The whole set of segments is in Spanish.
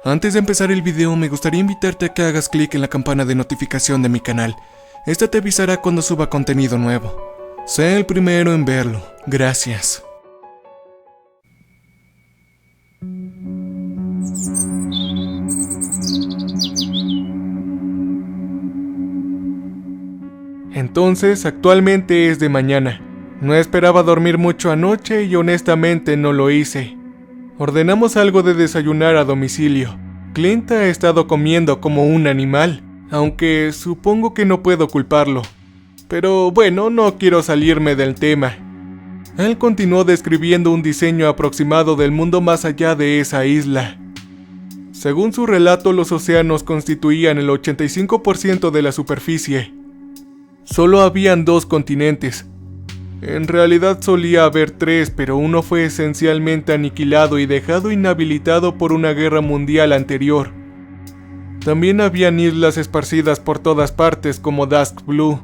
Antes de empezar el video, me gustaría invitarte a que hagas clic en la campana de notificación de mi canal. Esta te avisará cuando suba contenido nuevo. Sé el primero en verlo. Gracias. Entonces, actualmente es de mañana. No esperaba dormir mucho anoche y honestamente no lo hice. Ordenamos algo de desayunar a domicilio. Clint ha estado comiendo como un animal, aunque supongo que no puedo culparlo. Pero bueno, no quiero salirme del tema. Él continuó describiendo un diseño aproximado del mundo más allá de esa isla. Según su relato, los océanos constituían el 85% de la superficie. Solo habían 2 continentes. En realidad solía haber 3, pero uno fue esencialmente aniquilado y dejado inhabilitado por una guerra mundial anterior. También habían islas esparcidas por todas partes como Dusk Blue.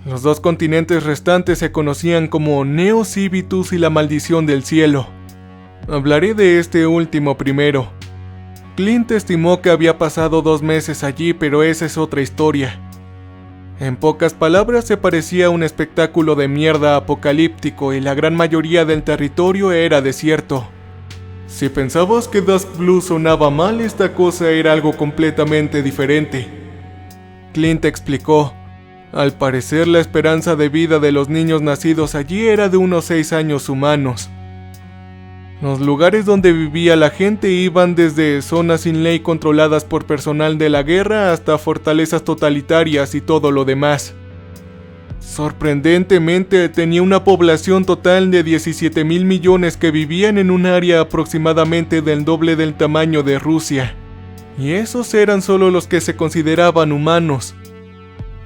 Los 2 continentes restantes se conocían como Neo Civitus y la Maldición del Cielo. Hablaré de este último primero. Clint estimó que había pasado 2 meses allí, pero esa es otra historia. En pocas palabras, se parecía a un espectáculo de mierda apocalíptico y la gran mayoría del territorio era desierto. Si pensabas que Dusk Blue sonaba mal, esta cosa era algo completamente diferente. Clint explicó. Al parecer, la esperanza de vida de los niños nacidos allí era de unos 6 años humanos. Los lugares donde vivía la gente iban desde zonas sin ley controladas por personal de la guerra hasta fortalezas totalitarias y todo lo demás. Sorprendentemente, tenía una población total de 17,000 millones que vivían en un área aproximadamente del doble del tamaño de Rusia. Y esos eran solo los que se consideraban humanos.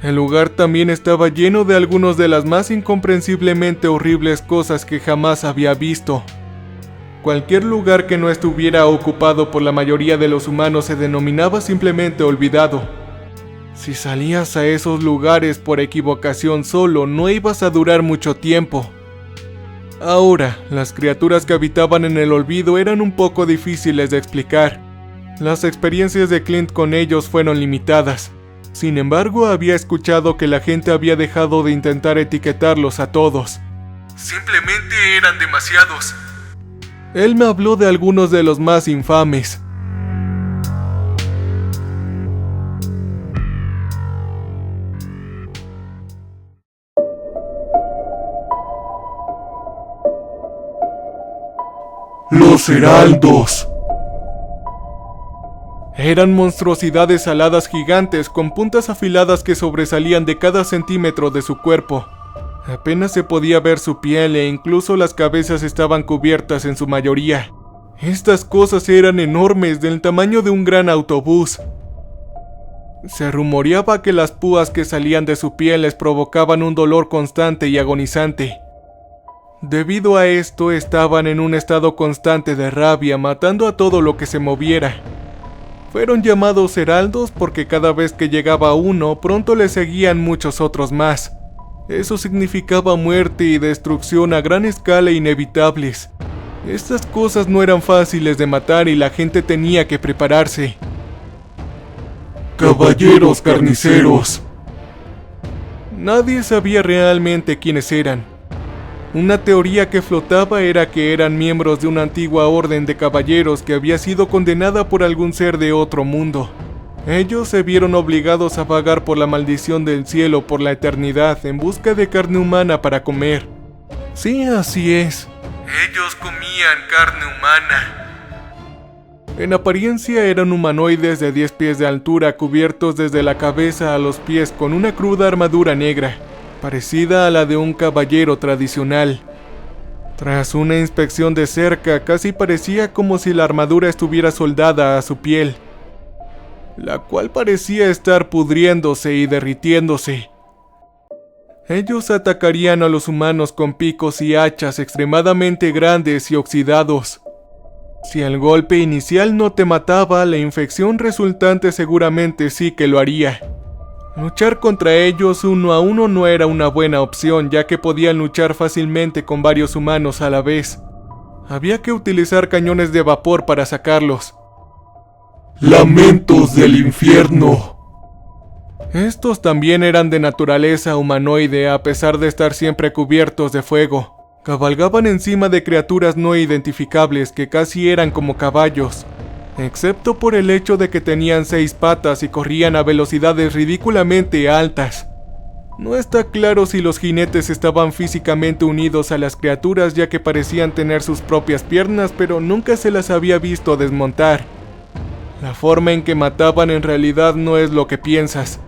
El lugar también estaba lleno de algunas de las más incomprensiblemente horribles cosas que jamás había visto. Cualquier lugar que no estuviera ocupado por la mayoría de los humanos se denominaba simplemente olvidado. Si salías a esos lugares por equivocación solo, no ibas a durar mucho tiempo. Ahora, las criaturas que habitaban en el olvido eran un poco difíciles de explicar. Las experiencias de Clint con ellos fueron limitadas. Sin embargo, había escuchado que la gente había dejado de intentar etiquetarlos a todos. Simplemente eran demasiados. Él me habló de algunos de los más infames. Los Heraldos. Eran monstruosidades aladas gigantes con puntas afiladas que sobresalían de cada centímetro de su cuerpo. Apenas se podía ver su piel e incluso las cabezas estaban cubiertas en su mayoría. Estas cosas eran enormes, del tamaño de un gran autobús. Se rumoreaba que las púas que salían de su piel les provocaban un dolor constante y agonizante. Debido a esto, estaban en un estado constante de rabia, matando a todo lo que se moviera. Fueron llamados heraldos porque cada vez que llegaba uno, pronto le seguían muchos otros más. Eso significaba muerte y destrucción a gran escala inevitables. Estas cosas no eran fáciles de matar y la gente tenía que prepararse. Caballeros carniceros. Nadie sabía realmente quiénes eran. Una teoría que flotaba era que eran miembros de una antigua orden de caballeros que había sido condenada por algún ser de otro mundo. Ellos se vieron obligados a vagar por la maldición del cielo por la eternidad en busca de carne humana para comer. Sí, así es. Ellos comían carne humana. En apariencia eran humanoides de 10 pies de altura cubiertos desde la cabeza a los pies con una cruda armadura negra, parecida a la de un caballero tradicional. Tras una inspección de cerca, casi parecía como si la armadura estuviera soldada a su piel, la cual parecía estar pudriéndose y derritiéndose. Ellos atacarían a los humanos con picos y hachas extremadamente grandes y oxidados. Si el golpe inicial no te mataba, la infección resultante seguramente sí que lo haría. Luchar contra ellos uno a uno no era una buena opción, ya que podían luchar fácilmente con varios humanos a la vez. Había que utilizar cañones de vapor para sacarlos. Lamentos del infierno. Estos también eran de naturaleza humanoide a pesar de estar siempre cubiertos de fuego. Cabalgaban encima de criaturas no identificables que casi eran como caballos, excepto por el hecho de que tenían 6 patas y corrían a velocidades ridículamente altas. No está claro si los jinetes estaban físicamente unidos a las criaturas, ya que parecían tener sus propias piernas, pero nunca se las había visto desmontar. La forma en que mataban en realidad no es lo que piensas.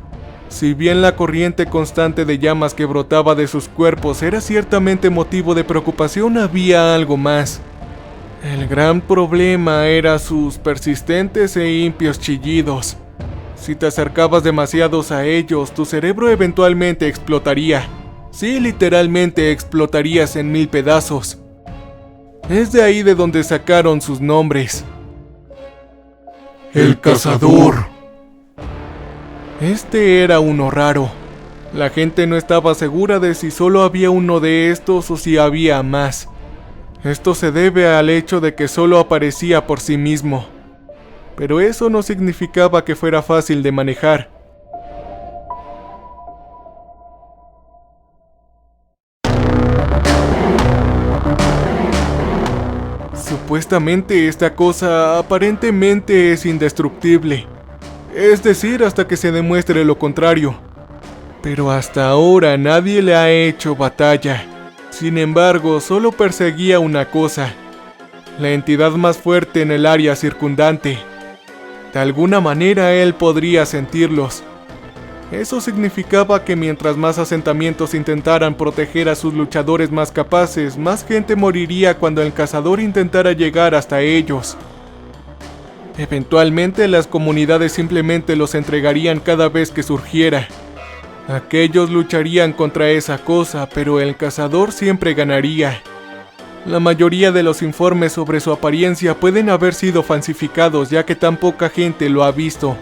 Si bien la corriente constante de llamas que brotaba de sus cuerpos era ciertamente motivo de preocupación, había algo más. El gran problema era sus persistentes e impios chillidos. Si te acercabas demasiados a ellos, tu cerebro eventualmente explotaría. Sí, literalmente explotarías en 1000 pedazos. Es de ahí de donde sacaron sus nombres. El cazador. Este era uno raro. La gente no estaba segura de si solo había uno de estos o si había más. Esto se debe al hecho de que solo aparecía por sí mismo. Pero eso no significaba que fuera fácil de manejar. Supuestamente esta cosa aparentemente es indestructible. Es decir, hasta que se demuestre lo contrario. Pero hasta ahora nadie le ha hecho batalla. Sin embargo, solo perseguía una cosa: la entidad más fuerte en el área circundante. De alguna manera él podría sentirlos. Eso significaba que mientras más asentamientos intentaran proteger a sus luchadores más capaces, más gente moriría cuando el cazador intentara llegar hasta ellos. Eventualmente las comunidades simplemente los entregarían cada vez que surgiera. Aquellos lucharían contra esa cosa, pero el cazador siempre ganaría. La mayoría de los informes sobre su apariencia pueden haber sido falsificados, ya que tan poca gente lo ha visto.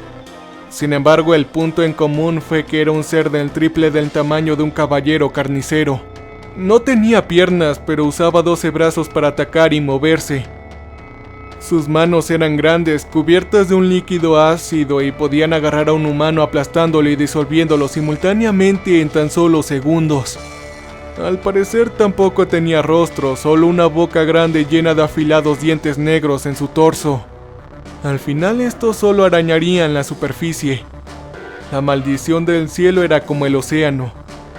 Sin embargo, el punto en común fue que era un ser del triple del tamaño de un caballero carnicero. No tenía piernas, pero usaba 12 brazos para atacar y moverse. Sus manos eran grandes, cubiertas de un líquido ácido, y podían agarrar a un humano aplastándolo y disolviéndolo simultáneamente en tan solo segundos. Al parecer tampoco tenía rostro, solo una boca grande llena de afilados dientes negros en su torso. Al final estos solo arañarían la superficie. La maldición del cielo era como el océano,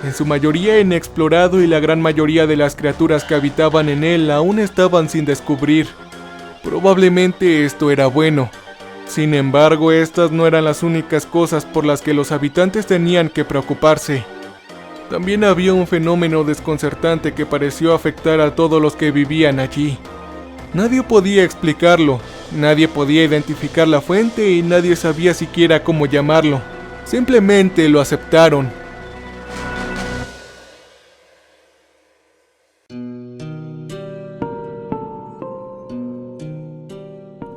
en su mayoría inexplorado, y la gran mayoría de las criaturas que habitaban en él aún estaban sin descubrir. Probablemente esto era bueno. Sin embargo, estas no eran las únicas cosas por las que los habitantes tenían que preocuparse. También había un fenómeno desconcertante que pareció afectar a todos los que vivían allí. Nadie podía explicarlo, nadie podía identificar la fuente y nadie sabía siquiera cómo llamarlo. Simplemente lo aceptaron.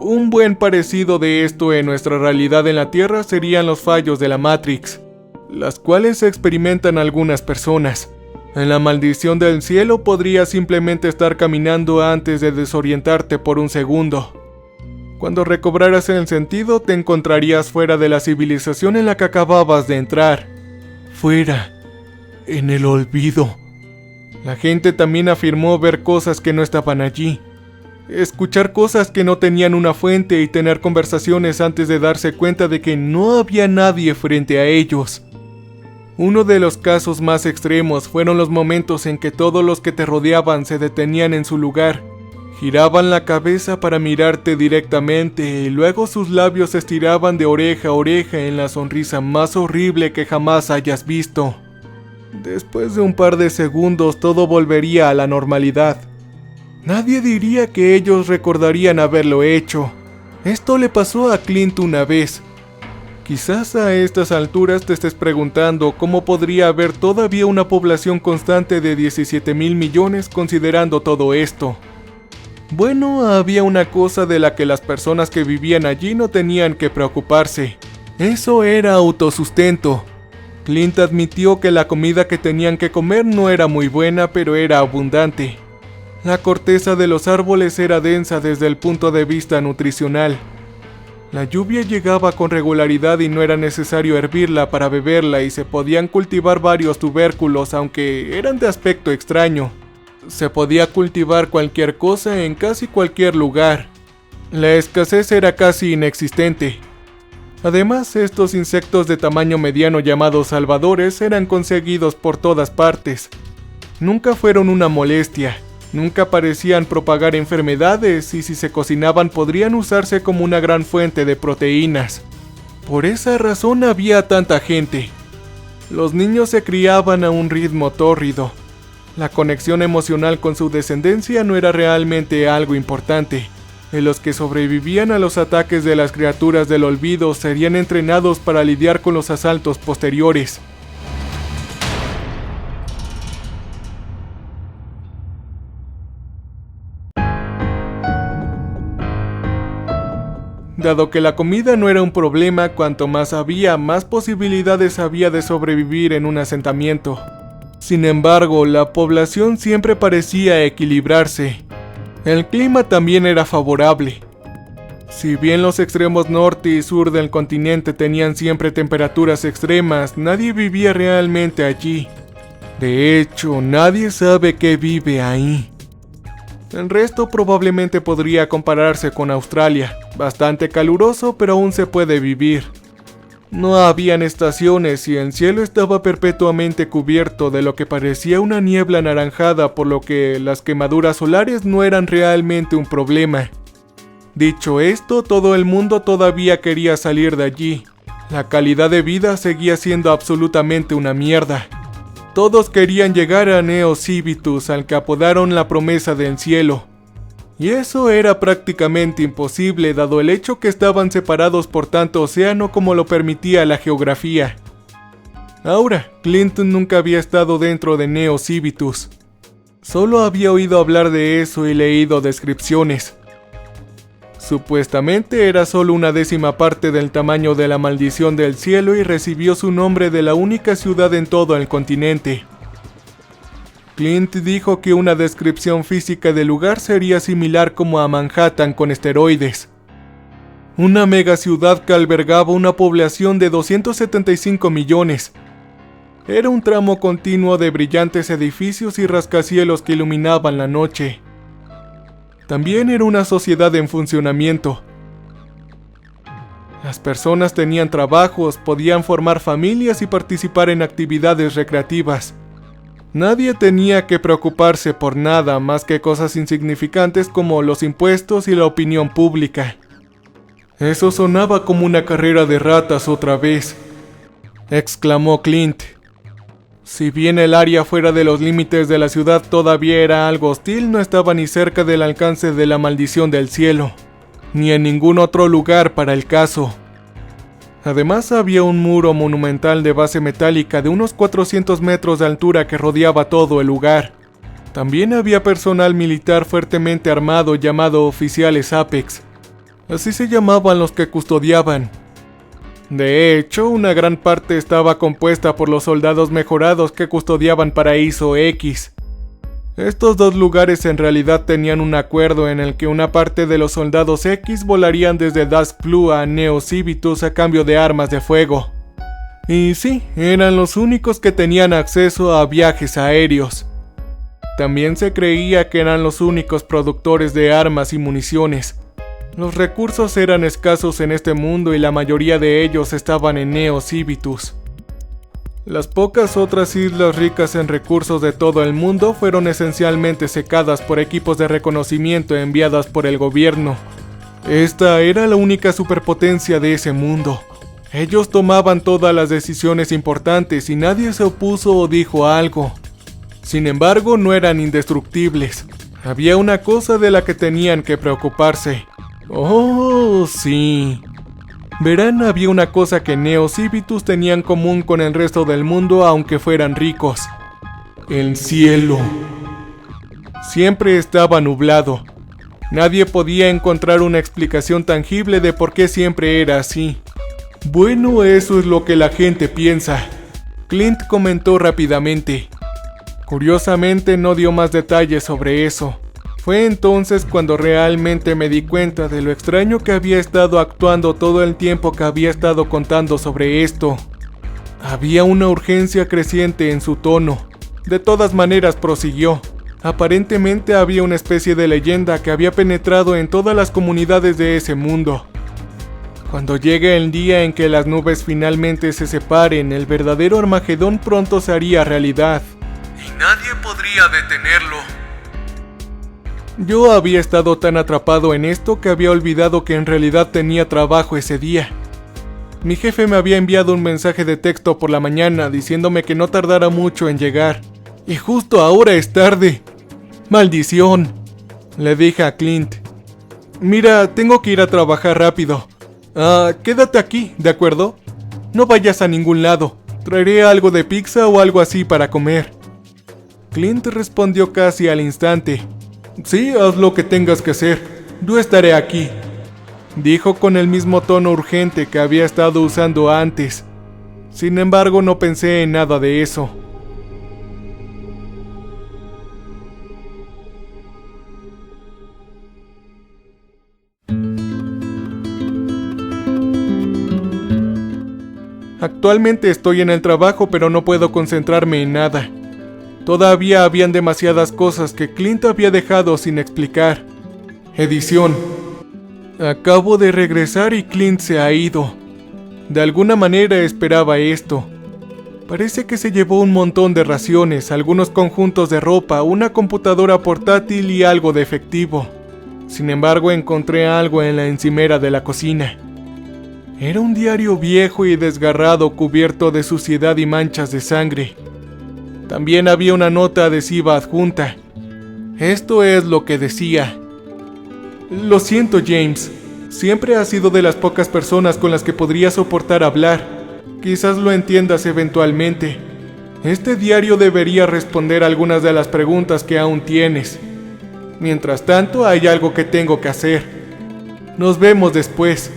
Un buen parecido de esto en nuestra realidad en la Tierra serían los fallos de la Matrix, las cuales experimentan algunas personas. En la maldición del cielo podrías simplemente estar caminando antes de desorientarte por un segundo. Cuando recobraras el sentido, te encontrarías fuera de la civilización en la que acababas de entrar. Fuera, en el olvido. La gente también afirmó ver cosas que no estaban allí. Escuchar cosas que no tenían una fuente y tener conversaciones antes de darse cuenta de que no había nadie frente a ellos. Uno de los casos más extremos fueron los momentos en que todos los que te rodeaban se detenían en su lugar, giraban la cabeza para mirarte directamente y luego sus labios se estiraban de oreja a oreja en la sonrisa más horrible que jamás hayas visto. Después de un par de segundos todo volvería a la normalidad. Nadie diría que ellos recordarían haberlo hecho. Esto le pasó a Clint una vez. Quizás a estas alturas te estés preguntando cómo podría haber todavía una población constante de 17,000 millones considerando todo esto. Bueno, había una cosa de la que las personas que vivían allí no tenían que preocuparse. Eso era autosustento. Clint admitió que la comida que tenían que comer no era muy buena, pero era abundante. La corteza de los árboles era densa desde el punto de vista nutricional. La lluvia llegaba con regularidad y no era necesario hervirla para beberla, y se podían cultivar varios tubérculos, aunque eran de aspecto extraño. Se podía cultivar cualquier cosa en casi cualquier lugar. La escasez era casi inexistente. Además, estos insectos de tamaño mediano llamados salvadores eran conseguidos por todas partes. Nunca fueron una molestia. Nunca parecían propagar enfermedades, y si se cocinaban podrían usarse como una gran fuente de proteínas. Por esa razón había tanta gente. Los niños se criaban a un ritmo tórrido. La conexión emocional con su descendencia no era realmente algo importante. Y los que sobrevivían a los ataques de las criaturas del olvido serían entrenados para lidiar con los asaltos posteriores. Dado que la comida no era un problema, cuanto más había, más posibilidades había de sobrevivir en un asentamiento. Sin embargo, la población siempre parecía equilibrarse. El clima también era favorable. Si bien los extremos norte y sur del continente tenían siempre temperaturas extremas, nadie vivía realmente allí. De hecho, nadie sabe qué vive ahí. El resto probablemente podría compararse con Australia, bastante caluroso, pero aún se puede vivir. No habían estaciones y el cielo estaba perpetuamente cubierto de lo que parecía una niebla anaranjada, por lo que las quemaduras solares no eran realmente un problema. Dicho esto, todo el mundo todavía quería salir de allí. La calidad de vida seguía siendo absolutamente una mierda. Todos querían llegar a Neo Civitus, al que apodaron la promesa del cielo. Y eso era prácticamente imposible, dado el hecho que estaban separados por tanto océano como lo permitía la geografía. Ahora, Clint nunca había estado dentro de Neo Civitus. Solo había oído hablar de eso y leído descripciones. Supuestamente era solo una décima parte del tamaño de la maldición del cielo y recibió su nombre de la única ciudad en todo el continente. Clint dijo que una descripción física del lugar sería similar como a Manhattan con esteroides. Una megaciudad que albergaba una población de 275 millones. Era un tramo continuo de brillantes edificios y rascacielos que iluminaban la noche. También era una sociedad en funcionamiento. Las personas tenían trabajos, podían formar familias y participar en actividades recreativas. Nadie tenía que preocuparse por nada más que cosas insignificantes como los impuestos y la opinión pública. Eso sonaba como una carrera de ratas otra vez, exclamó Clint. Si bien el área fuera de los límites de la ciudad todavía era algo hostil, no estaba ni cerca del alcance de la maldición del cielo, ni en ningún otro lugar para el caso. Además había un muro monumental de base metálica de unos 400 metros de altura que rodeaba todo el lugar. También había personal militar fuertemente armado llamado oficiales Apex. Así se llamaban los que custodiaban. De hecho, una gran parte estaba compuesta por los soldados mejorados que custodiaban Paraíso X. Estos dos lugares en realidad tenían un acuerdo en el que una parte de los soldados X volarían desde Dusk Blue a Neo Civitus a cambio de armas de fuego. Y sí, eran los únicos que tenían acceso a viajes aéreos. También se creía que eran los únicos productores de armas y municiones. Los recursos eran escasos en este mundo y la mayoría de ellos estaban en Neo Civitus. Las pocas otras islas ricas en recursos de todo el mundo fueron esencialmente secadas por equipos de reconocimiento enviadas por el gobierno. Esta era la única superpotencia de ese mundo. Ellos tomaban todas las decisiones importantes y nadie se opuso o dijo algo. Sin embargo, no eran indestructibles. Había una cosa de la que tenían que preocuparse. Oh, sí. Verán, había una cosa que Neo Civitus tenía en común con el resto del mundo, aunque fueran ricos. El cielo. Siempre estaba nublado. Nadie podía encontrar una explicación tangible de por qué siempre era así. Bueno, eso es lo que la gente piensa, Clint comentó rápidamente. Curiosamente no dio más detalles sobre eso. Fue entonces cuando realmente me di cuenta de lo extraño que había estado actuando todo el tiempo que había estado contando sobre esto. Había una urgencia creciente en su tono. De todas maneras prosiguió. Aparentemente había una especie de leyenda que había penetrado en todas las comunidades de ese mundo. Cuando llegue el día en que las nubes finalmente se separen, el verdadero Armagedón pronto se haría realidad. Y nadie podría detenerlo. Yo había estado tan atrapado en esto que había olvidado que en realidad tenía trabajo ese día. Mi jefe me había enviado un mensaje de texto por la mañana diciéndome que no tardara mucho en llegar. Y justo ahora es tarde. ¡Maldición!, le dije a Clint. Mira, tengo que ir a trabajar rápido. Quédate aquí, ¿de acuerdo? No vayas a ningún lado. Traeré algo de pizza o algo así para comer. Clint respondió casi al instante. Sí, haz lo que tengas que hacer. Yo estaré aquí, dijo con el mismo tono urgente que había estado usando antes. Sin embargo, no pensé en nada de eso. Actualmente estoy en el trabajo, pero no puedo concentrarme en nada. Todavía habían demasiadas cosas que Clint había dejado sin explicar. Edición. Acabo de regresar y Clint se ha ido. De alguna manera esperaba esto. Parece que se llevó un montón de raciones, algunos conjuntos de ropa, una computadora portátil y algo de efectivo. Sin embargo, encontré algo en la encimera de la cocina. Era un diario viejo y desgarrado cubierto de suciedad y manchas de sangre. También había una nota adhesiva adjunta. Esto es lo que decía. Lo siento, James. Siempre has sido de las pocas personas con las que podría soportar hablar. Quizás lo entiendas eventualmente. Este diario debería responder algunas de las preguntas que aún tienes. Mientras tanto, hay algo que tengo que hacer. Nos vemos después.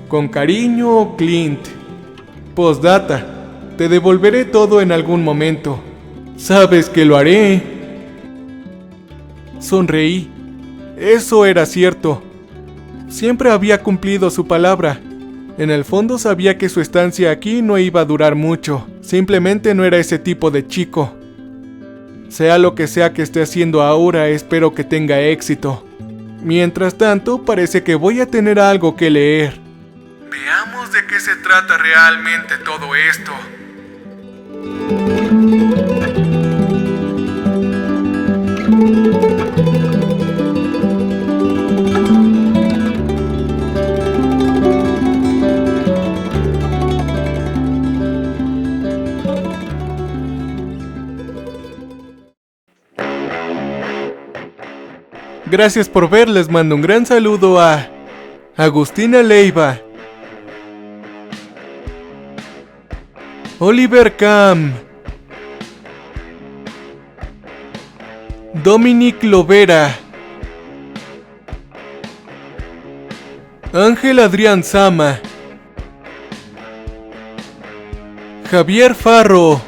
Con cariño, Clint. Postdata. Te devolveré todo en algún momento. Sabes que lo haré. Sonreí. Eso era cierto. Siempre había cumplido su palabra. En el fondo sabía que su estancia aquí no iba a durar mucho. Simplemente no era ese tipo de chico. Sea lo que sea que esté haciendo ahora, espero que tenga éxito. Mientras tanto, parece que voy a tener algo que leer. Veamos de qué se trata realmente todo esto. Gracias por ver, les mando un gran saludo a Agustina Leiva, Oliver Cam, Dominic Lovera, Ángel Adrián Sama, Javier Farro.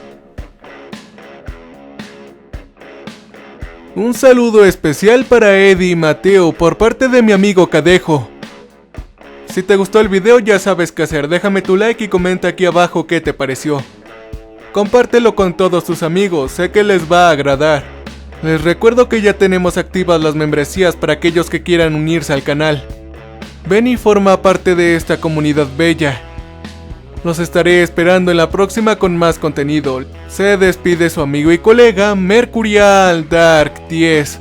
Un saludo especial para Eddie y Mateo por parte de mi amigo Cadejo. Si te gustó el video ya sabes qué hacer, déjame tu like y comenta aquí abajo qué te pareció. Compártelo con todos tus amigos, sé que les va a agradar. Les recuerdo que ya tenemos activas las membresías para aquellos que quieran unirse al canal. Ven y forma parte de esta comunidad bella. Los estaré esperando en la próxima con más contenido. Se despide su amigo y colega Mercurial Dark 10.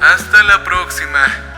Hasta la próxima.